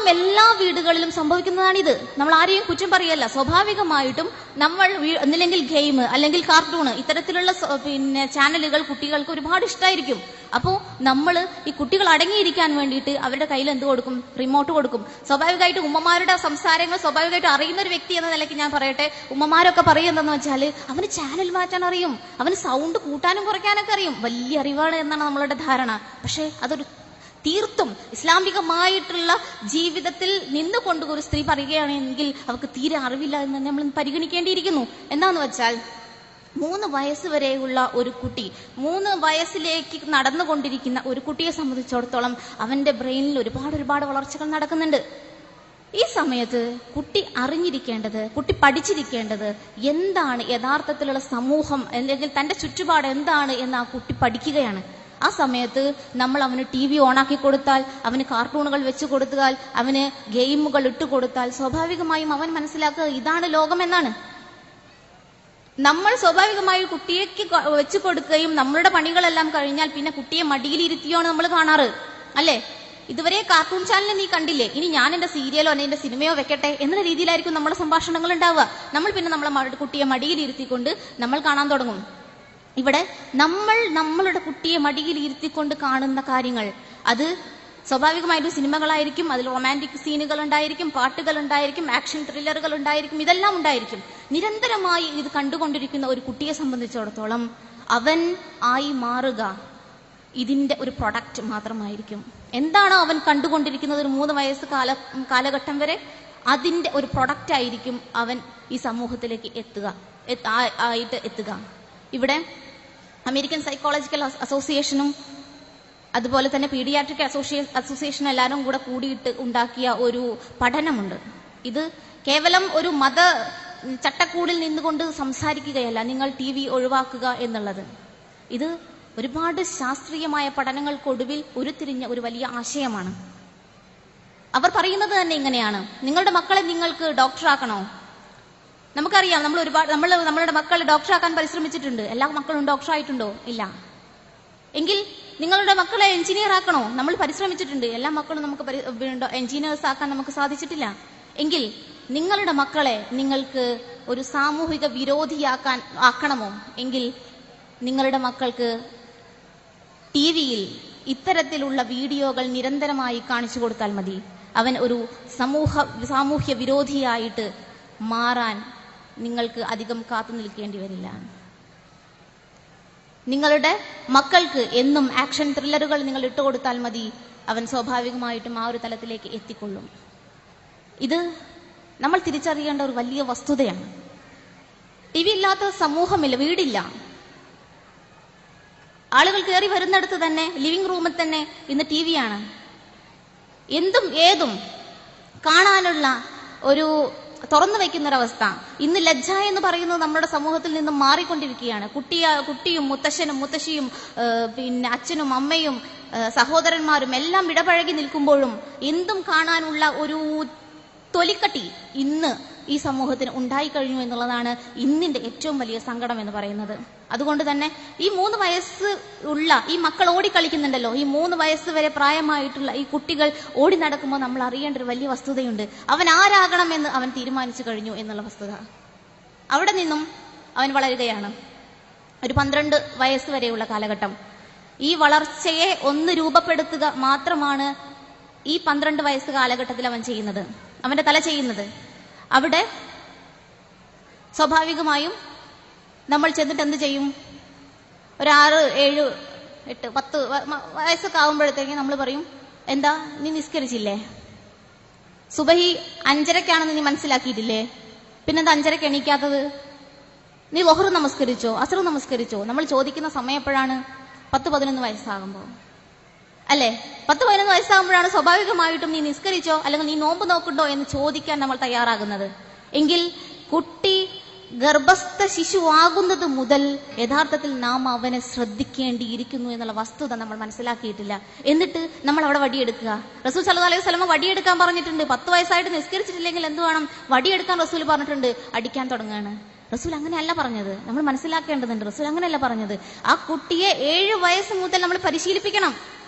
ലോകം എല്ലാ വീടുകളിലും സംഭവിക്കുന്നതാണിത്. നമ്മൾ ആരെയും കുറ്റം പറയല്ല. സ്വാഭാവികമായിട്ടും നമ്മൾ ഒന്നില്ലെങ്കിൽ ഗെയിം അല്ലെങ്കിൽ കാർട്ടൂൺ ഇത്തരത്തിലുള്ള ചാനലുകൾ കുട്ടികൾക്ക് ഒരുപാട് ഇഷ്ടമായിരിക്കും. അപ്പോൾ നമ്മൾ ഈ കുട്ടികൾ അടങ്ങിയിരിക്കാൻ വേണ്ടിയിട്ട് അവരുടെ കയ്യിൽ എന്ത് കൊടുക്കും? റിമോട്ട് കൊടുക്കും. സ്വാഭാവികമായിട്ട് ഉമ്മമാരുടെ സംസാരങ്ങൾ സ്വാഭാവികമായിട്ട് അറിയുന്ന ഒരു വ്യക്തി എന്ന നിലയ്ക്ക് ഞാൻ പറയട്ടെ, ഉമ്മമാരൊക്കെ പറയുന്നതെന്ന് വെച്ചാൽ അവന് ചാനൽ മാറ്റാൻ അറിയും, അവന് സൗണ്ട് കൂട്ടാനും കുറയ്ക്കാനൊക്കെ അറിയും. വലിയ അറിവാണ് എന്നാണ് നമ്മളുടെ ധാരണ. പക്ഷേ അതൊരു തീർത്തും ഇസ്ലാമികമായിട്ടുള്ള ജീവിതത്തിൽ നിന്നുകൊണ്ട് ഒരു സ്ത്രീ പറയുകയാണെങ്കിൽ അവർക്ക് തീരെ അറിവില്ല എന്ന് നമ്മൾ പരിഗണിക്കേണ്ടിയിരിക്കുന്നു. എന്താന്ന് വെച്ചാൽ 3 വയസ്സ് വരെയുള്ള ഒരു കുട്ടി, 3 വയസ്സിലേക്ക് നടന്നുകൊണ്ടിരിക്കുന്ന ഒരു കുട്ടിയെ സംബന്ധിച്ചിടത്തോളം അവന്റെ ബ്രെയിനിൽ ഒരുപാട് വളർച്ചകൾ നടക്കുന്നുണ്ട്. ഈ സമയത്ത് കുട്ടി അറിഞ്ഞിരിക്കേണ്ടത്, കുട്ടി പഠിച്ചിരിക്കേണ്ടത് എന്താണ് യഥാർത്ഥത്തിലുള്ള സമൂഹം അല്ലെങ്കിൽ തന്റെ ചുറ്റുപാട് എന്താണ് എന്ന് ആ കുട്ടി പഠിക്കുകയാണ്. ആ സമയത്ത് നമ്മൾ അവന് TV ഓണാക്കി കൊടുത്താൽ, അവന് കാർട്ടൂണുകൾ വെച്ച് കൊടുത്താൽ, അവന് ഗെയിമുകൾ ഇട്ട് കൊടുത്താൽ സ്വാഭാവികമായും അവൻ മനസ്സിലാക്കുക ഇതാണ് ലോകം എന്നാണ്. നമ്മൾ സ്വാഭാവികമായും കുട്ടിയേക്ക് വെച്ചു കൊടുക്കുകയും നമ്മളുടെ പണികളെല്ലാം കഴിഞ്ഞാൽ പിന്നെ കുട്ടിയെ മടിയിലിരുത്തിയാണ് നമ്മൾ കാണാറ്, അല്ലേ? ഇതുവരെ കാർട്ടൂൺ ചാനൽ നീ കണ്ടില്ലേ, ഇനി ഞാൻ എന്റെ സീരിയലോ അല്ലെങ്കിൽ എന്റെ സിനിമയോ വെക്കട്ടെ എന്ന രീതിയിലായിരിക്കും നമ്മുടെ സംഭാഷണങ്ങൾ ഉണ്ടാവുക. നമ്മൾ പിന്നെ നമ്മളെ കുട്ടിയെ മടിയിലിരുത്തിക്കൊണ്ട് നമ്മൾ കാണാൻ തുടങ്ങും. ഇവിടെ നമ്മൾ നമ്മളുടെ കുട്ടിയെ മടിയിൽ ഇരുത്തിക്കൊണ്ട് കാണുന്ന കാര്യങ്ങൾ അത് സ്വാഭാവികമായിട്ടും സിനിമകളായിരിക്കും. അതിൽ റൊമാൻറ്റിക് സീനുകൾ ഉണ്ടായിരിക്കും, പാട്ടുകൾ ഉണ്ടായിരിക്കും, ആക്ഷൻ ത്രില്ലറുകൾ ഉണ്ടായിരിക്കും, ഇതെല്ലാം ഉണ്ടായിരിക്കും. നിരന്തരമായി ഇത് കണ്ടുകൊണ്ടിരിക്കുന്ന ഒരു കുട്ടിയെ സംബന്ധിച്ചിടത്തോളം അവൻ ആയി മാറുക ഇതിന്റെ ഒരു പ്രൊഡക്റ്റ് മാത്രമായിരിക്കും. എന്താണോ അവൻ കണ്ടുകൊണ്ടിരിക്കുന്നത് ഒരു 3 വയസ്സ് കാലഘട്ടം വരെ, അതിന്റെ ഒരു പ്രൊഡക്റ്റ് ആയിരിക്കും അവൻ ഈ സമൂഹത്തിലേക്ക് എത്തുക. ഇവിടെ അമേരിക്കൻ സൈക്കോളജിക്കൽ അസോസിയേഷനും അതുപോലെ തന്നെ പീഡിയാട്രിക് അസോസിയേഷനും എല്ലാവരും കൂടെ കൂടിയിട്ട് ഉണ്ടാക്കിയ ഒരു പഠനമുണ്ട്. ഇത് കേവലം ഒരു മത ചട്ടക്കൂടിൽ നിന്നുകൊണ്ട് സംസാരിക്കുകയല്ല നിങ്ങൾ TV ഒഴിവാക്കുക എന്നുള്ളത്. ഇത് ഒരുപാട് ശാസ്ത്രീയമായ പഠനങ്ങൾക്കൊടുവിൽ ഉരുത്തിരിഞ്ഞ ഒരു വലിയ ആശയമാണ്. അവർ പറയുന്നത് തന്നെ ഇങ്ങനെയാണ്: നിങ്ങളുടെ മക്കളെ നിങ്ങൾക്ക് ഡോക്ടറാക്കണോ? നമുക്കറിയാം, നമ്മളുടെ മക്കളെ ഡോക്ടറാക്കാൻ പരിശ്രമിച്ചിട്ടുണ്ട്. എല്ലാ മക്കളും ഡോക്ടറായിട്ടുണ്ടോ? ഇല്ല. എങ്കിൽ നിങ്ങളുടെ മക്കളെ എഞ്ചിനീയർ ആക്കണോ? നമ്മൾ പരിശ്രമിച്ചിട്ടുണ്ട്. എല്ലാ മക്കളും നമുക്ക് എഞ്ചിനീയേഴ്സ് ആക്കാൻ നമുക്ക് സാധിച്ചിട്ടില്ല. എങ്കിൽ നിങ്ങളുടെ മക്കളെ നിങ്ങൾക്ക് ഒരു സാമൂഹിക വിരോധിയാക്കണമോ? എങ്കിൽ നിങ്ങളുടെ മക്കൾക്ക് TV-യിൽ ഇത്തരത്തിലുള്ള വീഡിയോകൾ നിരന്തരമായി കാണിച്ചു കൊടുത്താൽ മതി. അവൻ ഒരു സാമൂഹ്യ വിരോധിയായിട്ട് മാറാൻ നിങ്ങൾക്ക് അധികം കാത്തു നിൽക്കേണ്ടി വരില്ല. നിങ്ങളുടെ മക്കൾക്ക് എന്നും ആക്ഷൻ ത്രില്ലറുകൾ നിങ്ങൾ ഇട്ടുകൊടുത്താൽ മതി, അവൻ സ്വാഭാവികമായിട്ടും ആ ഒരു തലത്തിലേക്ക് എത്തിക്കൊള്ളും. ഇത് നമ്മൾ തിരിച്ചറിയേണ്ട ഒരു വലിയ വസ്തുതയാണ്. TV ഇല്ലാത്ത സമൂഹമില്ല, വീടില്ല. ആളുകൾ കയറി വരുന്നിടത്ത് തന്നെ, ലിവിംഗ് റൂമിൽ തന്നെ ഇന്ന് TV-യാണ്. എന്തും ഏതും കാണാനുള്ള ഒരു തുറന്നു വയ്ക്കുന്നൊരവസ്ഥ. ഇന്ന് ലജ്ജ എന്ന് പറയുന്നത് നമ്മുടെ സമൂഹത്തിൽ നിന്നും മാറിക്കൊണ്ടിരിക്കുകയാണ്. കുട്ടിയും മുത്തശ്ശനും മുത്തശ്ശിയും പിന്നെ അച്ഛനും അമ്മയും സഹോദരന്മാരും എല്ലാം ഇടപഴകി നിൽക്കുമ്പോഴും എന്തും കാണാനുള്ള ഒരു തൊലിക്കട്ടി ഇന്ന് ഈ സമൂഹത്തിന് ഉണ്ടായിക്കഴിഞ്ഞു എന്നുള്ളതാണ് ഇന്നിന്റെ ഏറ്റവും വലിയ സങ്കടം എന്ന് പറയുന്നത്. അതുകൊണ്ട് തന്നെ ഈ 3 വയസ്സ് ഉള്ള ഈ മക്കൾ ഓടിക്കളിക്കുന്നുണ്ടല്ലോ, ഈ 3 വയസ്സ് വരെ പ്രായമായിട്ടുള്ള ഈ കുട്ടികൾ ഓടി നടക്കുമ്പോൾ നമ്മൾ അറിയേണ്ട ഒരു വലിയ വസ്തുതയുണ്ട്. അവൻ ആരാകണമെന്ന് അവൻ തീരുമാനിച്ചു കഴിഞ്ഞു എന്നുള്ള വസ്തുത. അവിടെ നിന്നും അവൻ വളരുകയാണ്. ഒരു 12 വയസ്സ് വരെയുള്ള കാലഘട്ടം. ഈ വളർച്ചയെ ഒന്ന് രൂപപ്പെടുത്തുക മാത്രമാണ് ഈ 12 വയസ്സ് കാലഘട്ടത്തിൽ അവൻ ചെയ്യുന്നത്, അവന്റെ തല ചെയ്യുന്നത്. അവിടെ സ്വാഭാവികമായും നമ്മൾ ചെന്നിട്ട് എന്ത് ചെയ്യും? ഒരു 6, 7, 8, 10 വയസ്സൊക്കെ ആകുമ്പോഴത്തേക്ക് നമ്മൾ പറയും, എന്താ നീ നിസ്കരിച്ചില്ലേ? സുബഹി 5:30-ക്കാണെന്ന് നീ മനസ്സിലാക്കിയിട്ടില്ലേ? പിന്നെന്താ 5:30-ക്ക് എണീക്കാത്തത്? നീ ളുഹ്ർ നമസ്കരിച്ചോ? അസ്ർ നമസ്കരിച്ചോ? നമ്മൾ ചോദിക്കുന്ന സമയം എപ്പോഴാണ്? 10-11 വയസ്സാകുമ്പോൾ, അല്ലെ? 10-11 വയസ്സാകുമ്പോഴാണ് സ്വാഭാവികമായിട്ടും നീ നിസ്കരിച്ചോ അല്ലെങ്കിൽ നീ നോമ്പ് നോക്കുന്നുണ്ടോ എന്ന് ചോദിക്കാൻ നമ്മൾ തയ്യാറാകുന്നത്. എങ്കിൽ കുട്ടി ഗർഭസ്ഥ ശിശുവാകുന്നത് മുതൽ യഥാർത്ഥത്തിൽ നാം അവനെ ശ്രദ്ധിക്കേണ്ടിയിരിക്കുന്നു എന്നുള്ള വസ്തുത നമ്മൾ മനസ്സിലാക്കിയിട്ടില്ല. എന്നിട്ട് നമ്മൾ അവിടെ വടിയെടുക്കുക. റസൂൽ സല്ലല്ലാഹു അലൈഹി വസല്ലം വടിയെടുക്കാൻ പറഞ്ഞിട്ടുണ്ട്. 10 വയസ്സായിട്ട് നിസ്കരിച്ചിട്ടില്ലെങ്കിൽ എന്ത് വേണം? വടിയെടുക്കാൻ റസൂൽ പറഞ്ഞിട്ടുണ്ട്. അടിക്കാൻ തുടങ്ങുകയാണ്. റസൂൽ അങ്ങനെയല്ല പറഞ്ഞത്. നമ്മൾ മനസ്സിലാക്കേണ്ടതുണ്ട്. റസൂൽ അങ്ങനെയല്ല പറഞ്ഞത്. ആ കുട്ടിയെ 7 വയസ്സ് മുതൽ നമ്മൾ പരിശീലിപ്പിക്കണം.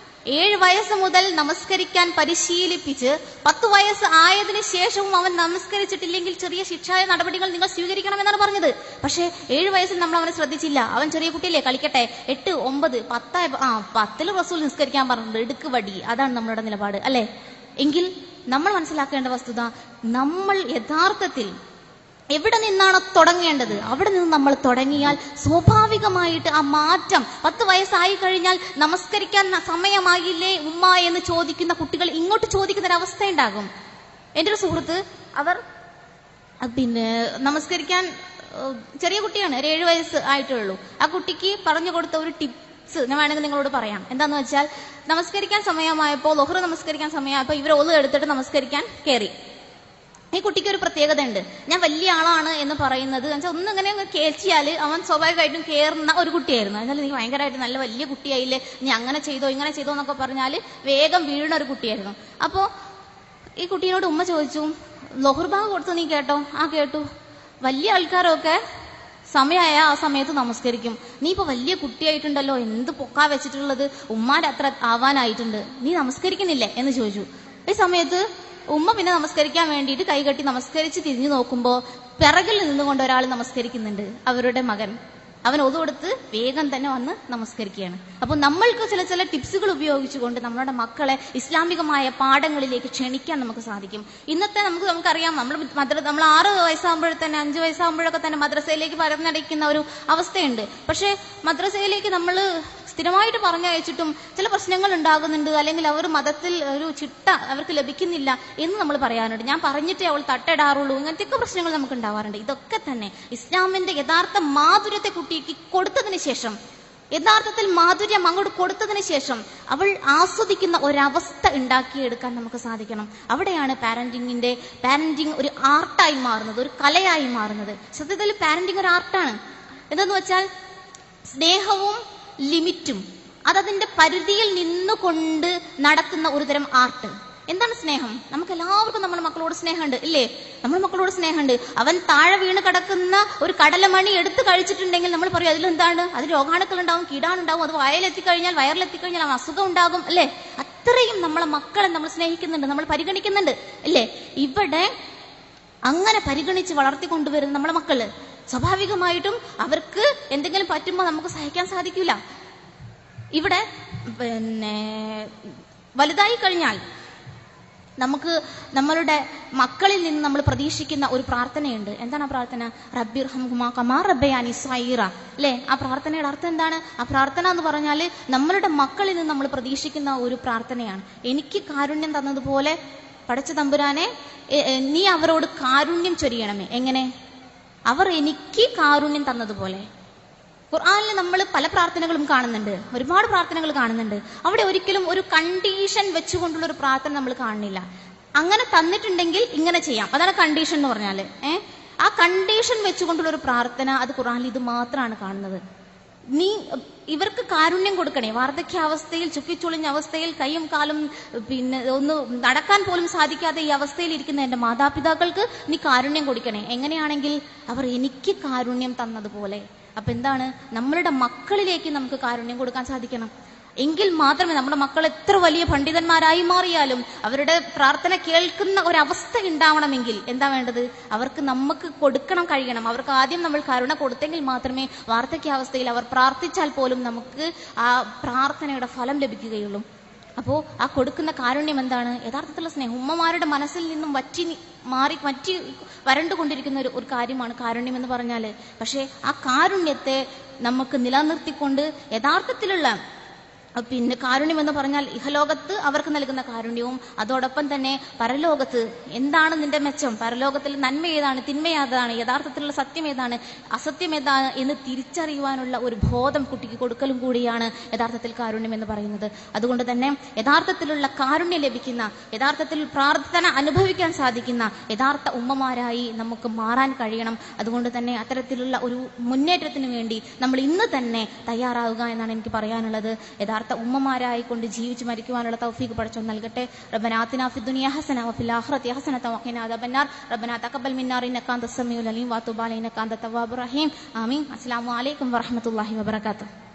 7 വയസ്സ് മുതൽ നമസ്കരിക്കാൻ പരിശീലിപ്പിച്ച് 10 വയസ്സ് ആയതിനു ശേഷവും അവൻ നമസ്കരിച്ചിട്ടില്ലെങ്കിൽ ചെറിയ ശിക്ഷാ നടപടികൾ നിങ്ങൾ സ്വീകരിക്കണമെന്നാണ് പറഞ്ഞത്. പക്ഷേ 7 വയസ്സിൽ നമ്മൾ അവനെ ശ്രദ്ധിച്ചില്ല. അവൻ ചെറിയ കുട്ടിയല്ലേ, കളിക്കട്ടെ. 8, 9, 10 റസൂൽ നിസ്കരിക്കാൻ പറഞ്ഞിട്ടുണ്ട്, ഇടുക്ക് വടി. അതാണ് നമ്മളുടെ നിലപാട്, അല്ലെ? എങ്കിൽ നമ്മൾ മനസ്സിലാക്കേണ്ട വസ്തുത, നമ്മൾ യഥാർത്ഥത്തിൽ എവിടെ നിന്നാണോ തുടങ്ങേണ്ടത് അവിടെ നിന്ന് നമ്മൾ തുടങ്ങിയാൽ സ്വാഭാവികമായിട്ട് ആ മാറ്റം 10 വയസ്സായി കഴിഞ്ഞാൽ നമസ്കരിക്കാൻ സമയമായില്ലേ ഉമ്മ എന്ന് ചോദിക്കുന്ന കുട്ടികൾ ഇങ്ങോട്ട് ചോദിക്കുന്ന ഒരു അവസ്ഥ ഉണ്ടാകും. എൻ്റെ ഒരു സുഹൃത്ത്, അവർ നമസ്കരിക്കാൻ ചെറിയ കുട്ടിയാണ്, ഒരു 7 വയസ്സ് ആയിട്ടുള്ളൂ. ആ കുട്ടിക്ക് പറഞ്ഞു കൊടുത്ത ഒരു ടിപ്സ് ഞാൻ വേണമെങ്കിൽ നിങ്ങളോട് പറയാം. എന്താന്ന് വെച്ചാൽ, നമസ്കരിക്കാൻ സമയമായപ്പോൾ, ളുഹ്ർ നമസ്കരിക്കാൻ സമയമായപ്പോൾ ഇവർ ഒളു എടുത്തിട്ട് നമസ്കരിക്കാൻ കയറി. ഈ കുട്ടിക്ക് ഒരു പ്രത്യേകത ഉണ്ട്. ഞാൻ വലിയ ആളാണ് എന്ന് പറയുന്നത് വെച്ചാൽ ഒന്നിങ്ങനെ കേൾച്ചിയാൽ അവൻ സ്വാഭാവികമായിട്ടും കയറുന്ന ഒരു കുട്ടിയായിരുന്നു. എന്നാൽ എനിക്ക് ഭയങ്കരമായിട്ട് നല്ല വലിയ കുട്ടിയായില്ലേ, നീ അങ്ങനെ ചെയ്തോ ഇങ്ങനെ ചെയ്തോ എന്നൊക്കെ പറഞ്ഞാൽ വേഗം വീഴുന്ന ഒരു കുട്ടിയായിരുന്നു. അപ്പോ ഈ കുട്ടീനോട് ഉമ്മ ചോദിച്ചു, ളുഹ്ർ ബാങ്ക് കൊടുത്തു നീ കേട്ടോ? ആ കേട്ടു. വലിയ ആൾക്കാരൊക്കെ സമയമായ ആ സമയത്ത് നമസ്കരിക്കും, നീ ഇപ്പൊ വലിയ കുട്ടിയായിട്ടുണ്ടല്ലോ, എന്ത് പൊക്കാ വെച്ചിട്ടുള്ളത്, ഉമ്മാന്റെ അത്ര ആവാനായിട്ടുണ്ട്, നീ നമസ്കരിക്കുന്നില്ലേ എന്ന് ചോദിച്ചു. ഈ സമയത്ത് ഉമ്മ പിന്നെ നമസ്കരിക്കാൻ വേണ്ടിയിട്ട് കൈകെട്ടി നമസ്കരിച്ച് തിരിഞ്ഞു നോക്കുമ്പോ പിറകിൽ നിന്നുകൊണ്ട് ഒരാൾ നമസ്കരിക്കുന്നുണ്ട്, അവരുടെ മകൻ. അവൻ ഒതു കൊടുത്ത് വേഗം തന്നെ വന്ന് നമസ്കരിക്കുകയാണ്. അപ്പൊ നമ്മൾക്ക് ചില ടിപ്സുകൾ ഉപയോഗിച്ചുകൊണ്ട് നമ്മുടെ മക്കളെ ഇസ്ലാമികമായ പാഠങ്ങളിലേക്ക് ക്ഷണിക്കാൻ നമുക്ക് സാധിക്കും. ഇന്നത്തെ നമുക്കറിയാം, നമ്മൾ 6 വയസ്സാകുമ്പോഴത്തന്നെ 5 വയസ്സാകുമ്പോഴൊക്കെ തന്നെ മദ്രസയിലേക്ക് പറഞ്ഞടയ്ക്കുന്ന ഒരു അവസ്ഥയുണ്ട്. പക്ഷെ മദ്രസയിലേക്ക് നമ്മൾ സ്ഥിരമായിട്ട് പറഞ്ഞയച്ചിട്ടും ചില പ്രശ്നങ്ങൾ ഉണ്ടാകുന്നുണ്ട്, അല്ലെങ്കിൽ അവർ മതത്തിൽ ഒരു ചിട്ട അവർക്ക് ലഭിക്കുന്നില്ല എന്ന് നമ്മൾ പറയാറുണ്ട്. ഞാൻ പറഞ്ഞിട്ടേ അവൾ തട്ടിടാറുള്ളൂ, ഇങ്ങനത്തെയൊക്കെ പ്രശ്നങ്ങൾ നമുക്ക് ഉണ്ടാവാറുണ്ട്. ഇതൊക്കെ തന്നെ ഇസ്ലാമിന്റെ യഥാർത്ഥ മാധുര്യത്തെ കുട്ടിക്ക് കൊടുത്തതിന് ശേഷം, യഥാർത്ഥത്തിൽ മാധുര്യം അങ്ങോട്ട് കൊടുത്തതിന് ശേഷം അവൾ ആസ്വദിക്കുന്ന ഒരവസ്ഥ ഉണ്ടാക്കിയെടുക്കാൻ നമുക്ക് സാധിക്കണം. അവിടെയാണ് പാരന്റിങ് ഒരു ആർട്ടായി മാറുന്നത്, ഒരു കലയായി മാറുന്നത്. സത്യത്തിൽ പാരന്റിങ് ഒരു ആർട്ടാണ്. എന്താന്ന് വെച്ചാൽ സ്നേഹവും ലിമിറ്റും അതതിന്റെ പരിധിയിൽ നിന്നുകൊണ്ട് നടത്തുന്ന ഒരുതരം ആർട്ട്. എന്താണ് സ്നേഹം? നമുക്ക് എല്ലാവർക്കും നമ്മുടെ മക്കളോട് സ്നേഹമുണ്ട്, ഇല്ലേ? നമ്മുടെ മക്കളോട് സ്നേഹമുണ്ട്. അവൻ താഴെ വീണ് കിടക്കുന്ന ഒരു കടലമണി എടുത്ത് കഴിച്ചിട്ടുണ്ടെങ്കിൽ നമ്മൾ പറയും അതിലെന്താണ്, അതിൽ രോഗാണുക്കൾ ഉണ്ടാവും, കീടാണുണ്ടാവും, അത് വയറിലെത്തിക്കഴിഞ്ഞാൽ അവൻ അസുഖം ഉണ്ടാകും, അല്ലേ? അത്രയും നമ്മളെ മക്കളെ നമ്മൾ സ്നേഹിക്കുന്നുണ്ട്, നമ്മൾ പരിഗണിക്കുന്നുണ്ട്, അല്ലേ? ഇവിടെ അങ്ങനെ പരിഗണിച്ച് വളർത്തിക്കൊണ്ടുവരുന്ന നമ്മളെ മക്കള് സ്വാഭാവികമായിട്ടും അവർക്ക് എന്തെങ്കിലും പറ്റുമ്പോൾ നമുക്ക് സഹിക്കാൻ സാധിക്കില്ല. ഇവിടെ വലുതായി കഴിഞ്ഞാൽ നമുക്ക് നമ്മളുടെ മക്കളിൽ നിന്ന് നമ്മൾ പ്രതീക്ഷിക്കുന്ന ഒരു പ്രാർത്ഥനയുണ്ട്. എന്താണ് ആ പ്രാർത്ഥന? റബ്ബിർഹംഹുമാ കമാ റബ്ബയാനി സ്വഗീറ, അല്ലേ? ആ പ്രാർത്ഥനയുടെ അർത്ഥം എന്താണ്? ആ പ്രാർത്ഥന എന്ന് പറഞ്ഞാൽ നമ്മളുടെ മക്കളിൽ നിന്ന് നമ്മൾ പ്രതീക്ഷിക്കുന്ന ഒരു പ്രാർത്ഥനയാണ്. എനിക്ക് കാരുണ്യം തന്നതുപോലെ പടച്ച തമ്പുരാനെ നീ അവരോട് കാരുണ്യം ചൊരിയണമേ. എങ്ങനെ? അവർ എനിക്ക് കാരുണ്യം തന്നതുപോലെ. ഖുർആനിൽ നമ്മൾ പല പ്രാർത്ഥനകളും കാണുന്നുണ്ട്, ഒരുപാട് പ്രാർത്ഥനകൾ കാണുന്നുണ്ട്. അവിടെ ഒരിക്കലും ഒരു കണ്ടീഷൻ വെച്ചുകൊണ്ടുള്ള ഒരു പ്രാർത്ഥന നമ്മൾ കാണുന്നില്ല. അങ്ങനെ തന്നിട്ടുണ്ടെങ്കിൽ ഇങ്ങനെ ചെയ്യാം, അതാണ് കണ്ടീഷൻ എന്ന് പറഞ്ഞാല്. ആ കണ്ടീഷൻ വെച്ചുകൊണ്ടുള്ള ഒരു പ്രാർത്ഥന അത് ഖുർആനിൽ ഇത് മാത്രമാണ് കാണുന്നത്. നീ ഇവർക്ക് കാരുണ്യം കൊടുക്കണേ, വാർദ്ധക്യാവസ്ഥയിൽ ചുക്കിച്ചുളിഞ്ഞ അവസ്ഥയിൽ കൈയും കാലും ഒന്ന് നടക്കാൻ പോലും സാധിക്കാതെ ഈ അവസ്ഥയിൽ ഇരിക്കുന്ന എന്റെ മാതാപിതാക്കൾക്ക് നീ കാരുണ്യം കൊടുക്കണേ. എങ്ങനെയാണെങ്കിൽ അവർ എനിക്ക് കാരുണ്യം തന്നതുപോലെ. അപ്പൊ എന്താണ്? നമ്മളുടെ മക്കളിലേക്ക് നമുക്ക് കാരുണ്യം കൊടുക്കാൻ സാധിക്കണം. എങ്കിൽ മാത്രമേ നമ്മുടെ മക്കൾ എത്ര വലിയ പണ്ഡിതന്മാരായി മാറിയാലും അവരുടെ പ്രാർത്ഥന കേൾക്കുന്ന ഒരവസ്ഥ ഉണ്ടാവണമെങ്കിൽ എന്താ വേണ്ടത്? അവർക്ക് നമുക്ക് കൊടുക്കണം കഴിയണം. അവർക്ക് ആദ്യം നമ്മൾ കരുണ കൊടുത്തെങ്കിൽ മാത്രമേ വാർദ്ധക്യാവസ്ഥയിൽ അവർ പ്രാർത്ഥിച്ചാൽ പോലും നമുക്ക് ആ പ്രാർത്ഥനയുടെ ഫലം ലഭിക്കുകയുള്ളൂ. അപ്പോ ആ കൊടുക്കുന്ന കാരുണ്യം എന്താണ്? യഥാർത്ഥത്തിലുള്ള സ്നേഹം. ഉമ്മമാരുടെ മനസ്സിൽ നിന്നും വറ്റി വരണ്ടുകൊണ്ടിരിക്കുന്ന ഒരു കാര്യമാണ് കാരുണ്യം എന്ന് പറഞ്ഞാല്. പക്ഷെ ആ കാരുണ്യത്തെ നമുക്ക് നിലനിർത്തിക്കൊണ്ട് യഥാർത്ഥത്തിലുള്ള കാരുണ്യം എന്ന് പറഞ്ഞാൽ ഇഹലോകത്ത് അവർക്ക് നൽകുന്ന കാരുണ്യവും അതോടൊപ്പം തന്നെ പരലോകത്ത് എന്താണ് നിന്റെ മെച്ചം, പരലോകത്തിൽ നന്മ ഏതാണ്, തിന്മ ഏതാണ്, യഥാർത്ഥത്തിലുള്ള സത്യം ഏതാണ്, അസത്യം ഏതാണ് എന്ന് തിരിച്ചറിയുവാനുള്ള ഒരു ബോധം കുട്ടിക്ക് കൊടുക്കലും കൂടിയാണ് യഥാർത്ഥത്തിൽ കാരുണ്യം എന്ന് പറയുന്നത്. അതുകൊണ്ട് തന്നെ യഥാർത്ഥത്തിലുള്ള കാരുണ്യം ലഭിക്കുന്ന, യഥാർത്ഥത്തിൽ പ്രാർത്ഥന അനുഭവിക്കാൻ സാധിക്കുന്ന യഥാർത്ഥ ഉമ്മമാരായി നമുക്ക് മാറാൻ കഴിയണം. അതുകൊണ്ട് തന്നെ അത്തരത്തിലുള്ള ഒരു മുന്നേറ്റത്തിന് വേണ്ടി നമ്മൾ ഇന്ന് തന്നെ തയ്യാറാവുക എന്നാണ് എനിക്ക് പറയാനുള്ളത്. യഥാർത്ഥ ഉമ്മമാരായിക്കൊണ്ട് ജീവിച്ച് മരിക്കുവാനുള്ള തൗഫീഖ് പടച്ചോൻ നൽകട്ടെ. റബ്ബനാ ആതിനാ ഫിദ്ദുനിയാ ഹസന വഫിൽ ആഖിറതി ഹസനത വഖിനാ അദാബന്നാർ. റബ്ബനാ തഖബ്ബൽ മിന്നാ ഇന്നക അൻതസ് സമീഉൽ അലീം വതുബ് അലൈനാ ഇന്നക അൻതത് തവ്വാബുർ റഹീം. ആമീൻ. അസ്സലാമു അലൈക്കും വറഹ്മത്തുള്ളാഹി വബറകാതുഹു.